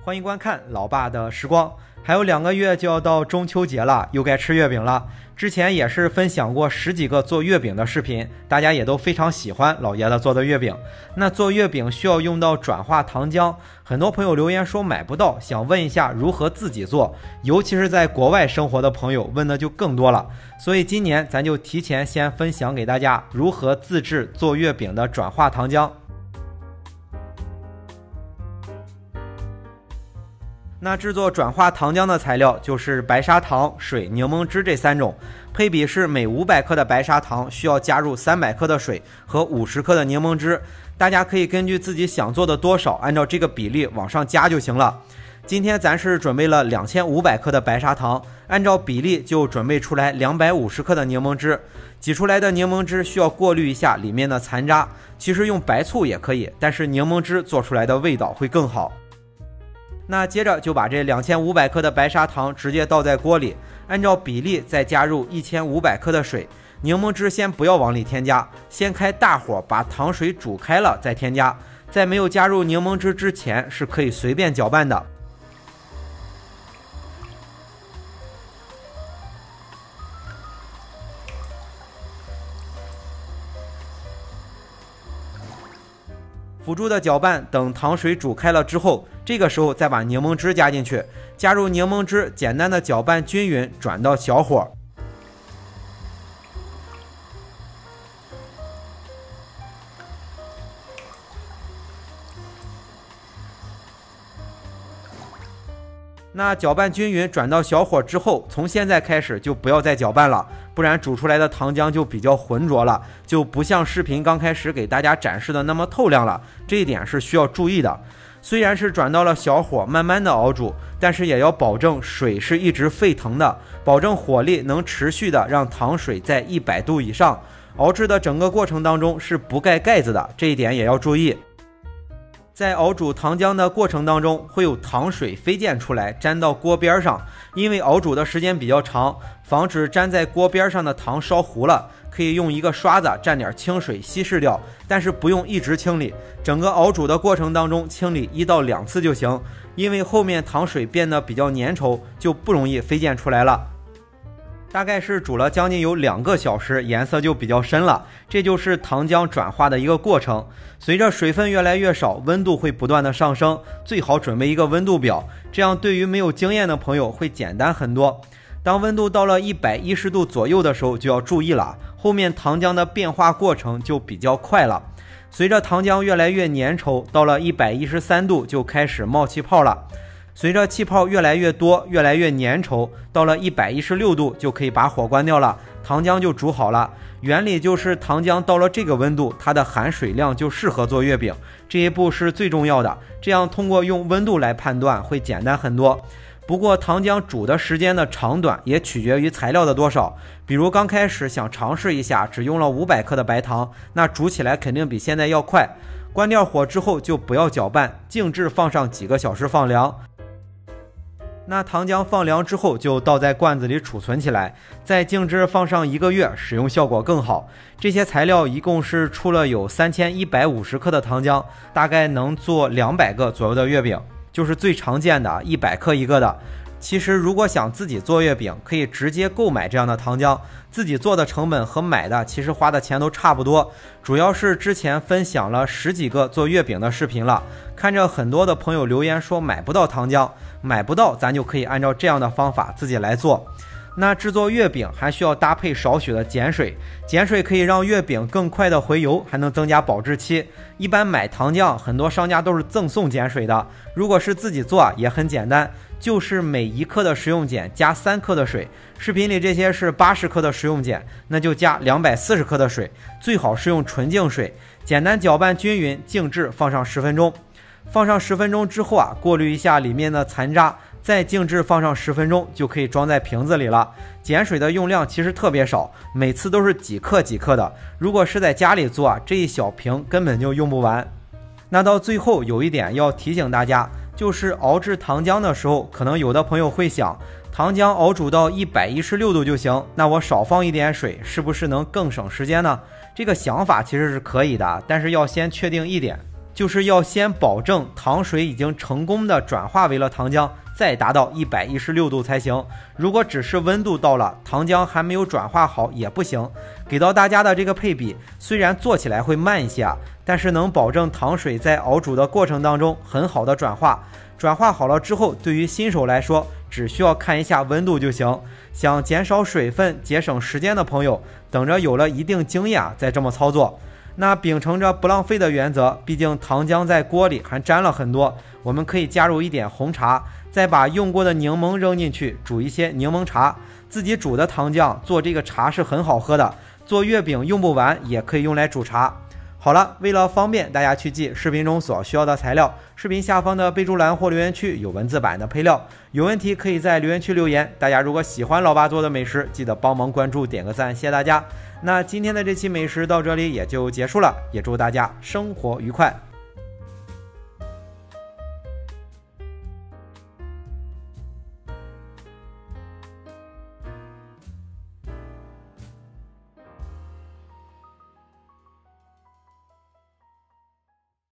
欢迎观看老爸的时光。还有2个月就要到中秋节了，又该吃月饼了。之前也是分享过10几个做月饼的视频，大家也都非常喜欢老爷子做的月饼。那做月饼需要用到转化糖浆，很多朋友留言说买不到，想问一下如何自己做，尤其是在国外生活的朋友问的就更多了。所以今年咱就提前先分享给大家如何自制做月饼的转化糖浆。那制作转化糖浆的材料就是白砂糖、水、柠檬汁这3种，配比是每500克的白砂糖需要加入300克的水和50克的柠檬汁，大家可以根据自己想做的多少，按照这个比例往上加就行了。今天咱是准备了2500克的白砂糖，按照比例就准备出来250克的柠檬汁，挤出来的柠檬汁需要过滤一下里面的残渣，其实用白醋也可以，但是柠檬汁做出来的味道会更好。那接着就把这2500克的白砂糖直接倒在锅里，按照比例再加入1500克的水，柠檬汁先不要往里添加，先开大火把糖水煮开了再添加，在没有加入柠檬汁之前是可以随便搅拌的。辅助的搅拌，等糖水煮开了之后，这个时候再把柠檬汁加进去，加入柠檬汁，简单的搅拌均匀，转到小火。那搅拌均匀转到小火之后，从现在开始就不要再搅拌了，不然煮出来的糖浆就比较浑浊了，就不像视频刚开始给大家展示的那么透亮了，这一点是需要注意的。虽然是转到了小火慢慢的熬煮，但是也要保证水是一直沸腾的，保证火力能持续的让糖水在100度以上，熬制的整个过程当中是不盖盖子的，这一点也要注意。在熬煮糖浆的过程当中，会有糖水飞溅出来粘到锅边上，因为熬煮的时间比较长，防止粘在锅边上的糖烧糊了，可以用一个刷子蘸点清水稀释掉，但是不用一直清理，整个熬煮的过程当中清理1到2次就行，因为后面糖水变得比较粘稠，就不容易飞溅出来了。大概是煮了将近有2个小时，颜色就比较深了，这就是糖浆转化的一个过程。随着水分越来越少，温度会不断的上升，最好准备一个温度表，这样对于没有经验的朋友会简单很多。当温度到了110度左右的时候就要注意了，后面糖浆的变化过程就比较快了。随着糖浆越来越粘稠，到了113度就开始冒气泡了。随着气泡越来越多，越来越粘稠，到了116度就可以把火关掉了，糖浆就煮好了。原理就是糖浆到了这个温度，它的含水量就适合做月饼，这一步是最重要的，这样通过用温度来判断会简单很多。不过糖浆煮的时间的长短也取决于材料的多少，比如刚开始想尝试一下，只用了500克的白糖，那煮起来肯定比现在要快。关掉火之后就不要搅拌，静置放上几个小时放凉。那糖浆放凉之后就倒在罐子里储存起来，再静置放上1个月，使用效果更好。这些材料一共是出了有3150克的糖浆，大概能做200个左右的月饼，就是最常见的100克一个的。其实如果想自己做月饼，可以直接购买这样的糖浆，自己做的成本和买的其实花的钱都差不多，主要是之前分享了10几个做月饼的视频了，看着很多的朋友留言说买不到糖浆，买不到咱就可以按照这样的方法自己来做。那制作月饼还需要搭配少许的碱水，碱水可以让月饼更快的回油，还能增加保质期。一般买糖浆很多商家都是赠送碱水的，如果是自己做也很简单，就是每1克的食用碱加3克的水，视频里这些是80克的食用碱，那就加240克的水，最好是用纯净水，简单搅拌均匀，静置放上10分钟。放上10分钟之后过滤一下里面的残渣，再静置放上10分钟就可以装在瓶子里了。碱水的用量其实特别少，每次都是几克几克的，如果是在家里做这一小瓶根本就用不完。那到最后有一点要提醒大家，就是熬制糖浆的时候，可能有的朋友会想，糖浆熬煮到116度就行，那我少放一点水是不是能更省时间呢？这个想法其实是可以的，但是要先确定一点，就是要先保证糖水已经成功的转化为了糖浆，再达到116度才行。如果只是温度到了，糖浆还没有转化好也不行。给到大家的这个配比，虽然做起来会慢一些啊，但是能保证糖水在熬煮的过程当中很好的转化。转化好了之后，对于新手来说，只需要看一下温度就行。想减少水分、节省时间的朋友，等着有了一定经验再这么操作。那秉承着不浪费的原则，毕竟糖浆在锅里还沾了很多，我们可以加入一点红茶，再把用过的柠檬扔进去，煮一些柠檬茶。自己煮的糖浆做这个茶是很好喝的，做月饼用不完也可以用来煮茶。好了，为了方便大家去记视频中所需要的材料，视频下方的备注栏或留言区有文字版的配料，有问题可以在留言区留言。大家如果喜欢老爸做的美食，记得帮忙关注点个赞，谢谢大家。那今天的这期美食到这里也就结束了，也祝大家生活愉快。